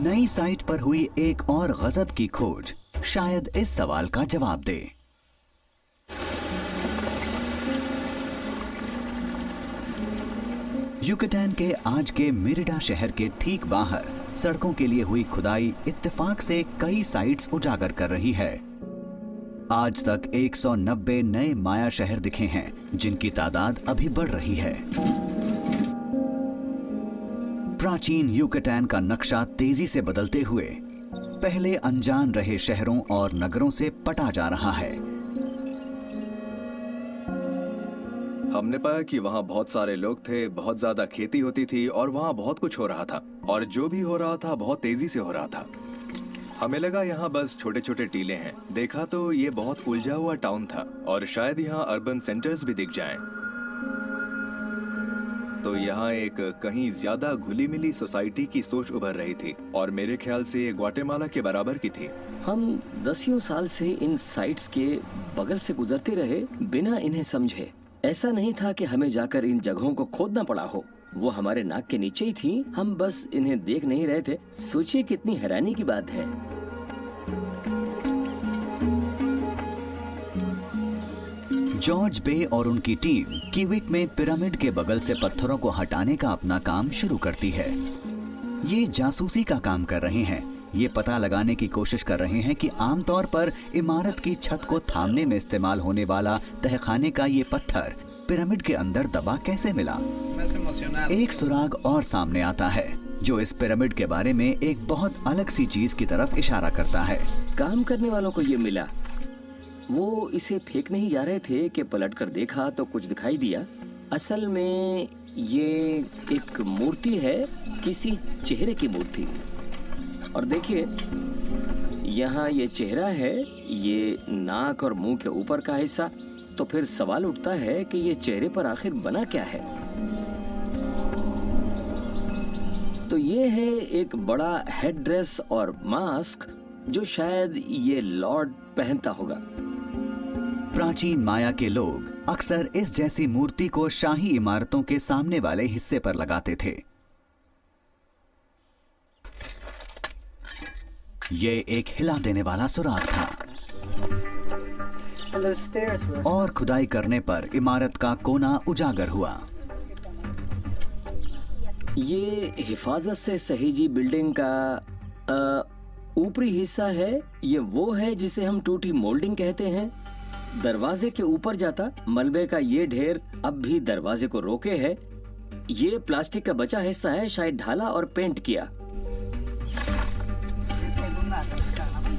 नई साइट पर हुई एक और गजब की खोज शायद इस सवाल का जवाब दे। युकैटान के आज के मेरिडा शहर के ठीक बाहर सड़कों के लिए हुई खुदाई इत्तेफाक से कई साइट्स उजागर कर रही है। आज तक 190 नए माया शहर दिखे हैं, जिनकी तादाद अभी बढ़ रही है। प्राचीन युकैटान का नक्शा तेजी से बदलते हुए पहले अनजान रहे शहरों और नगरों से पटा जा रहा है। हमने पाया कि वहाँ बहुत सारे लोग थे, बहुत ज्यादा खेती होती थी और वहाँ बहुत कुछ हो रहा था, और जो भी हो रहा था बहुत तेजी से हो रहा था। हमें लगा यहाँ बस छोटे छोटे टीले हैं। देखा तो ये बहुत उलझा हुआ टाउन था और शायद यहाँ अर्बन सेंटर्स भी दिख जाएं। तो यहाँ एक कहीं ज्यादा घुली मिली सोसाइटी की सोच उभर रही थी और मेरे ख्याल से ये ग्वाटेमाला के बराबर की थी। हम दसियों साल से इन साइट्स के बगल से गुजरते रहे बिना इन्हें समझे। ऐसा नहीं था कि हमें जाकर इन जगहों को खोदना पड़ा हो, वो हमारे नाक के नीचे ही थी, हम बस इन्हें देख नहीं रहे थे। सोचिए कितनी हैरानी की बात है। जॉर्ज बे और उनकी टीम कीविक में पिरामिड के बगल से पत्थरों को हटाने का अपना काम शुरू करती है। ये जासूसी का काम कर रहे हैं। ये पता लगाने की कोशिश कर रहे हैं कि आमतौर पर इमारत की छत को थामने में इस्तेमाल होने वाला तहखाने का ये पत्थर पिरामिड के अंदर दबा कैसे मिला। एक सुराग और सामने आता है जो इस पिरामिड के बारे में एक बहुत अलग सी चीज की तरफ इशारा करता है। काम करने वालों को ये मिला। वो इसे फेंक नहीं जा रहे थे कि पलटकर देखा तो कुछ दिखाई दिया। असल में ये एक मूर्ति है, किसी चेहरे की मूर्ति। और देखिए यहाँ ये चेहरा है, ये नाक और मुंह के ऊपर का हिस्सा। तो फिर सवाल उठता है कि ये चेहरे पर आखिर बना क्या है। तो ये है एक बड़ा हेड ड्रेस और मास्क जो शायद ये लॉर्ड पहनता होगा। प्राचीन माया के लोग अक्सर इस जैसी मूर्ति को शाही इमारतों के सामने वाले हिस्से पर लगाते थे। ये एक हिला देने वाला सुराग था और खुदाई करने पर इमारत का कोना उजागर हुआ। ये हिफाजत से सहेजी बिल्डिंग का ऊपरी हिस्सा है। ये वो है जिसे हम टूटी मोल्डिंग कहते हैं। दरवाजे के ऊपर जाता मलबे का ये ढेर अब भी दरवाजे को रोके है। ये प्लास्टिक का बचा हिस्सा है, शायद ढाला और पेंट किया।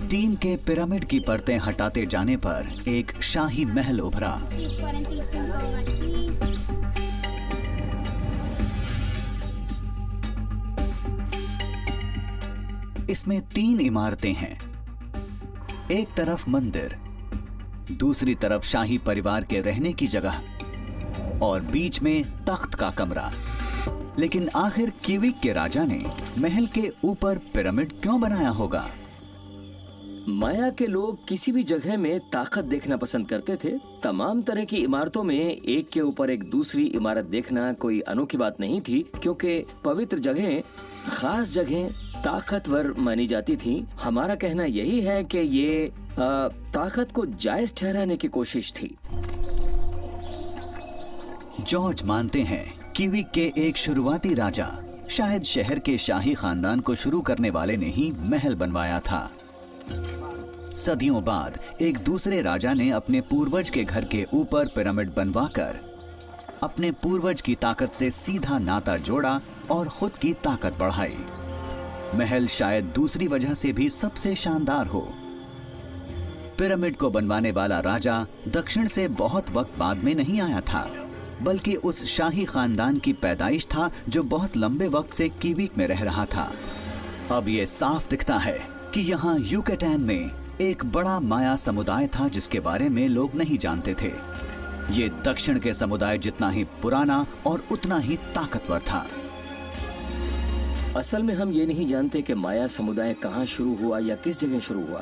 टीम के पिरामिड की परतें हटाते जाने पर एक शाही महल उभरा। इसमें 3 इमारतें हैं। एक तरफ मंदिर, दूसरी तरफ शाही परिवार के रहने की जगह और बीच में तख्त का कमरा। लेकिन आखिर कीविक के राजा ने महल के ऊपर पिरामिड क्यों बनाया होगा? माया के लोग किसी भी जगह में ताकत देखना पसंद करते थे। तमाम तरह की इमारतों में एक के ऊपर एक दूसरी इमारत देखना कोई अनोखी बात नहीं थी, क्योंकि पवित्र जगहें, खास जगहें ताकतवर मानी जाती थी। हमारा कहना यही है कि ये ताकत को जायज ठहराने की कोशिश थी। जॉर्ज मानते हैं कीविक के एक शुरुआती राजा, शायद शहर के शाही खानदान को शुरू करने वाले ने ही महल बनवाया था। सदियों बाद एक दूसरे राजा ने अपने पूर्वज के घर के ऊपर पिरामिड बनवाकर अपने पूर्वज की ताकत से सीधा नाता जोड़ा और खुद की ताकत बढ़ाई। महल शायद दूसरी वजह से भी सबसे शानदार हो। पिरामिड को बनवाने वाला राजा दक्षिण से बहुत वक्त बाद में नहीं आया था, बल्कि उस शाही खानदान की पैदाइश था जो बहुत लंबे वक्त से कीविक में रह रहा था। अब यह साफ दिखता है कि यहाँ युकैटान में एक बड़ा माया समुदाय था जिसके बारे में लोग नहीं जानते थे। ये दक्षिण के समुदाय जितना ही पुराना और उतना ही ताकतवर था। असल में हम ये नहीं जानते कि माया समुदाय कहाँ शुरू हुआ या किस जगह शुरू हुआ।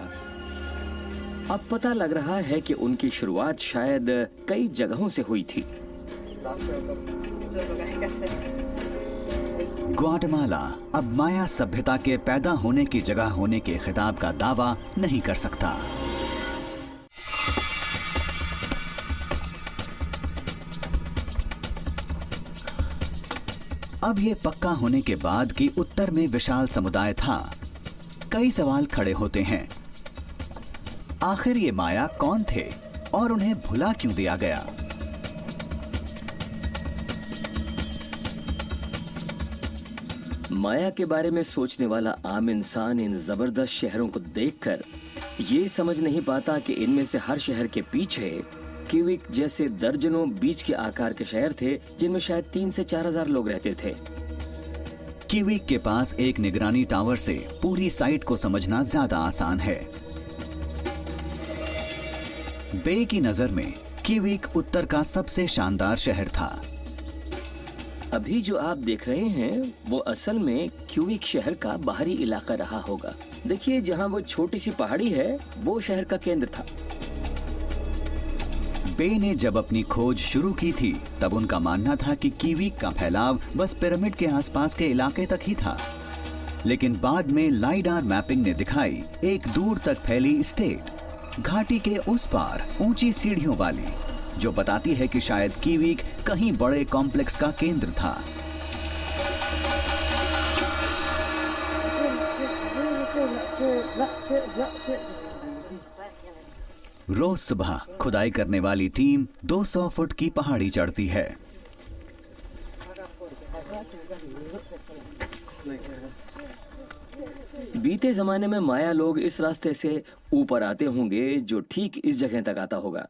अब पता लग रहा है कि उनकी शुरुआत शायद कई जगहों से हुई थी। ग्वाटेमाला अब माया सभ्यता के पैदा होने की जगह होने के खिताब का दावा नहीं कर सकता। अब ये पक्का होने के बाद कि उत्तर में विशाल समुदाय था, कई सवाल खड़े होते हैं। आखिर ये माया कौन थे और उन्हें भुला क्यों दिया गया? माया के बारे में सोचने वाला आम इंसान इन जबरदस्त शहरों को देखकर ये समझ नहीं पाता कि इनमें से हर शहर के पीछे क्यूबिक जैसे दर्जनों बीच के आकार के शहर थे, जिनमें शायद 3 से 4 हजार लोग रहते थे। क्यूबिक के पास एक निगरानी टावर से पूरी साइट को समझना ज्यादा आसान है। बे की नजर में क्यूबिक उत्तर का सबसे शानदार शहर था। अभी जो आप देख रहे हैं वो असल में क्यूबिक शहर का बाहरी इलाका रहा होगा। देखिए, जहां वो छोटी सी पहाड़ी है वो शहर का केंद्र था। बे ने जब अपनी खोज शुरू की थी तब उनका मानना था कि क्यूबिक का फैलाव बस पिरामिड के आसपास के इलाके तक ही था, लेकिन बाद में लाइडार मैपिंग ने दिखाई एक दूर तक फैली स्टेट, घाटी के उस पार ऊंची सीढ़ियों वाली, जो बताती है कि शायद क्यूबिक कहीं बड़े कॉम्प्लेक्स का केंद्र था। रोज सुबह खुदाई करने वाली टीम 200 फुट की पहाड़ी चढ़ती है। बीते जमाने में माया लोग इस रास्ते से ऊपर आते होंगे जो ठीक इस जगह तक आता होगा।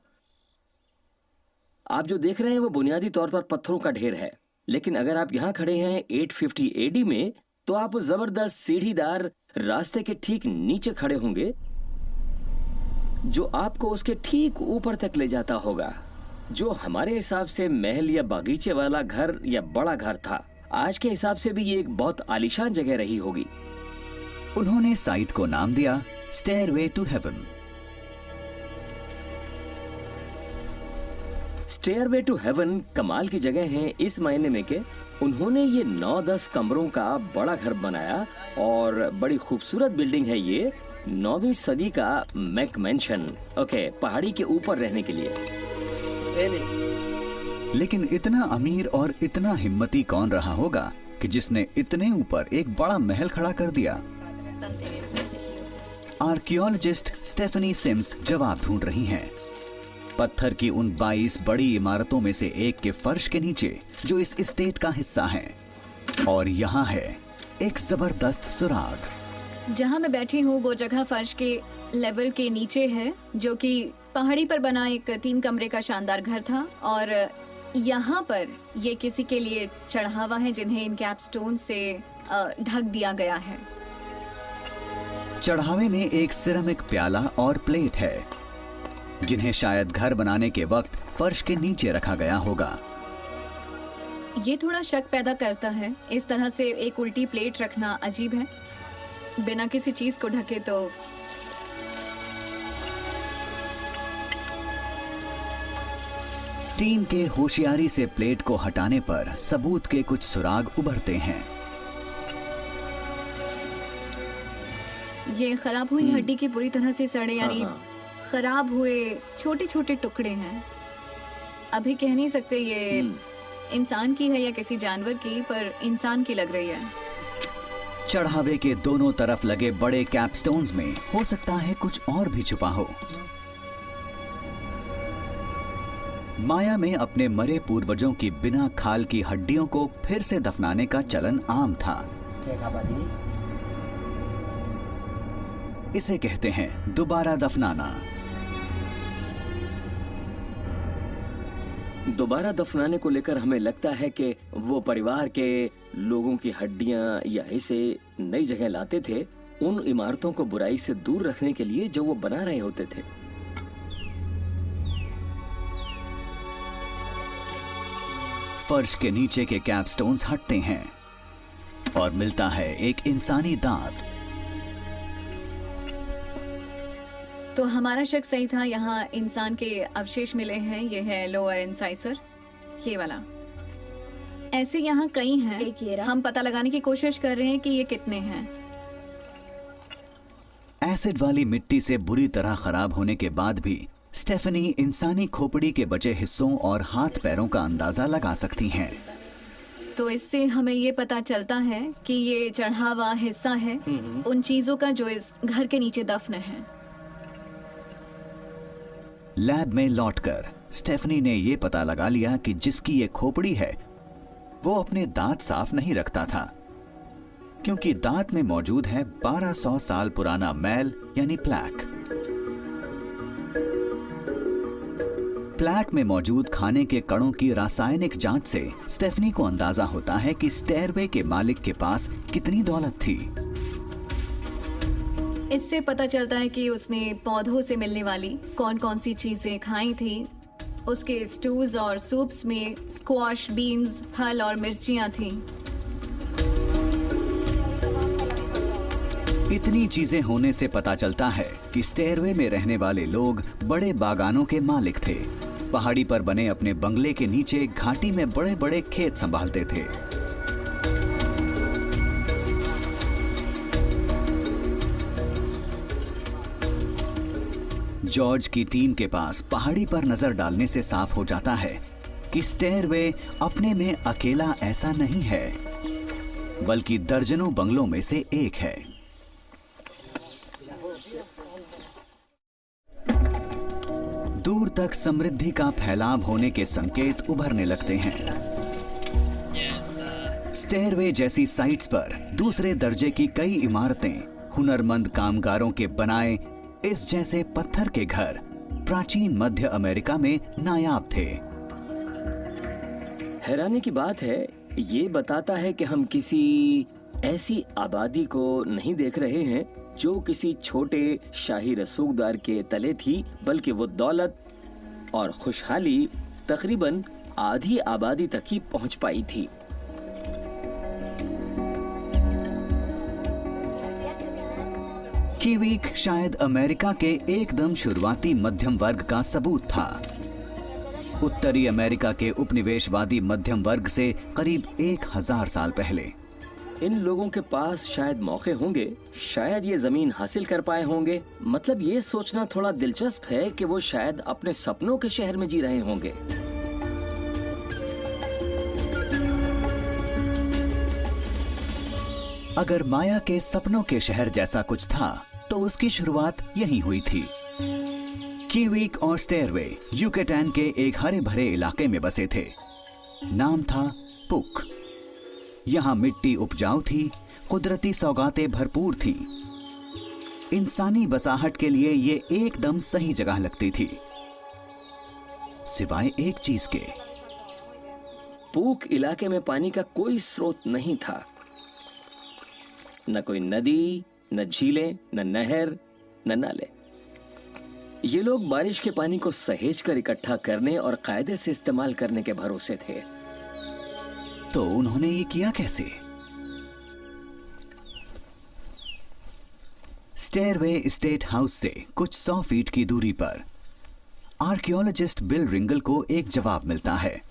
आप जो देख रहे हैं वो बुनियादी तौर पर पत्थरों का ढेर है, लेकिन अगर आप यहाँ खड़े हैं 850 एडी में तो आप उस जबरदस्त सीढ़ीदार रास्ते के ठीक नीचे खड़े होंगे जो आपको उसके ठीक ऊपर तक ले जाता होगा, जो हमारे हिसाब से महल या बागीचे वाला घर या बड़ा घर था। आज के हिसाब से भी ये एक बहुत आलीशान जगह रही होगी। उन्होंने साइट को नाम दिया stairway to heaven. Stairway to heaven कमाल की जगह है इस मायने में कि उन्होंने ये 9-10 कमरों का बड़ा घर बनाया और बड़ी खूबसूरत बिल्डिंग है ये, 9वीं सदी का मैक मैंशन। ओके, पहाड़ी के ऊपर रहने के लिए। लेकिन इतना अमीर और इतना हिम्मती कौन रहा होगा कि जिसने इतने ऊपर एक बड़ा महल खड़ा कर दिया? आर्कियोलॉजिस्ट स्टेफनी सिम्स जवाब ढूंढ रही हैं। पत्थर की उन 22 बड़ी इमारतों में से एक के फर्श के नीचे जो इस एस्टेट का हिस्सा है, और यहाँ है एक जबरदस्त सुराग। जहाँ मैं बैठी हूँ वो जगह फर्श के लेवल के नीचे है, जो कि पहाड़ी पर बना एक 3 कमरे का शानदार घर था, और यहाँ पर ये किसी के लिए चढ़ावा है जिन्हें इन कैपस्टोन से ढक दिया गया है। चढ़ावे में एक सिरेमिक प्याला और प्लेट है जिन्हें शायद घर बनाने के वक्त फर्श के नीचे रखा गया होगा। ये थोड़ा शक पैदा करता है, इस तरह से एक उल्टी प्लेट रखना अजीब है बिना किसी चीज को ढके। तो टीम के होशियारी से प्लेट को हटाने पर सबूत के कुछ सुराग उभरते हैं। ये खराब हुई हड्डी के बुरी तरह से सड़े, यानी खराब हुए छोटे छोटे टुकड़े हैं। अभी कह नहीं सकते ये इंसान की है या किसी जानवर की, पर इंसान की लग रही है। चढ़ावे के दोनों तरफ लगे बड़े कैपस्टोन्स में हो सकता है कुछ और भी छुपा हो। माया में अपने मरे पूर्वजों की बिना खाल की हड्डियों को फिर से दफनाने का चलन आम था। इसे कहते हैं दोबारा दफनाना। दोबारा दफनाने को लेकर हमें लगता है कि वो परिवार के लोगों की हड्डियां या हिस्से नई जगह लाते थे, उन इमारतों को बुराई से दूर रखने के लिए जो वो बना रहे होते थे। फर्श के नीचे के कैपस्टोन्स हटते हैं और मिलता है एक इंसानी दांत। तो हमारा शक सही था, यहाँ इंसान के अवशेष मिले हैं। ये है लोअर इंसाइसर, ये वाला। ऐसे यहाँ कई हैं। एक ये रहा। हम पता लगाने की कोशिश कर रहे हैं कि ये कितने हैं। एसिड वाली मिट्टी से बुरी तरह खराब होने के बाद भी स्टेफनी इंसानी खोपड़ी के बचे हिस्सों और हाथ पैरों का अंदाजा लगा सकती हैं। तो इससे हमें ये पता चलता है कि ये चढ़ा हुआ हिस्सा है उन चीजों का जो इस घर के नीचे दफन है। लैब में लौटकर स्टेफनी ने यह पता लगा लिया कि जिसकी ये खोपड़ी है वो अपने दांत साफ नहीं रखता था, क्योंकि दांत में मौजूद है 1200 साल पुराना मैल यानी प्लैक। प्लैक में मौजूद खाने के कणों की रासायनिक जांच से स्टेफनी को अंदाजा होता है कि स्टेयरवे के मालिक के पास कितनी दौलत थी। इससे पता चलता है कि उसने पौधों से मिलने वाली कौन कौन सी चीजें खाई थी। उसके स्टूज और सूप्स में स्क्वाश, बीन्स, फल और मिर्चियां थीं। इतनी चीजें होने से पता चलता है कि स्टेयरवे में रहने वाले लोग बड़े बागानों के मालिक थे। पहाड़ी पर बने अपने बंगले के नीचे घाटी में बड़े बड़े खेत संभालते थे। जॉर्ज की टीम के पास पहाड़ी पर नजर डालने से साफ हो जाता है कि स्टेयरवे अपने में अकेला ऐसा नहीं है, बल्कि दर्जनों बंगलों में से एक है। दूर तक समृद्धि का फैलाव होने के संकेत उभरने लगते हैं। स्टेयरवे जैसी साइट्स पर दूसरे दर्जे की कई इमारतें, हुनरमंद कामगारों के बनाए इस जैसे पत्थर के घर प्राचीन मध्य अमेरिका में नायाब थे। हैरानी की बात है, ये बताता है कि हम किसी ऐसी आबादी को नहीं देख रहे हैं जो किसी छोटे शाही रसूखदार के तले थी, बल्कि वो दौलत और खुशहाली तकरीबन आधी आबादी तक ही पहुंच पाई थी। कीवीक शायद अमेरिका के एकदम शुरुआती मध्यम वर्ग का सबूत था। उत्तरी अमेरिका के उपनिवेशवादी मध्यम वर्ग से करीब 1000 साल पहले। इन लोगों के पास शायद मौके होंगे, शायद ये जमीन हासिल कर पाए होंगे। मतलब ये सोचना थोड़ा दिलचस्प है कि वो शायद अपने सपनों के शहर में जी रहे होंगे। अगर माया के सपनों के शहर जैसा कुछ था तो उसकी शुरुआत यहीं हुई थी। कीवीक और स्टेयरवे यूकेटैन के एक हरे भरे इलाके में बसे थे। नाम था पुक। यहां मिट्टी उपजाऊ थी, कुदरती सौगातें भरपूर थी। इंसानी बसाहट के लिए ये एकदम सही जगह लगती थी, सिवाय एक चीज के। पूक इलाके में पानी का कोई स्रोत नहीं था, न कोई नदी, न झीलें, न नहर, न नाले। ये लोग बारिश के पानी को सहेज कर इकट्ठा करने और कायदे से इस्तेमाल करने के भरोसे थे। तो उन्होंने ये किया कैसे? स्टेयरवे स्टेट हाउस से कुछ 100 फीट की दूरी पर आर्कियोलॉजिस्ट बिल रिंगल को एक जवाब मिलता है।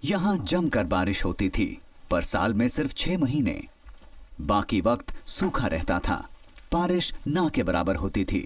यहां जमकर बारिश होती थी, पर साल में सिर्फ 6 महीने। बाकी वक्त सूखा रहता था, बारिश ना के बराबर होती थी।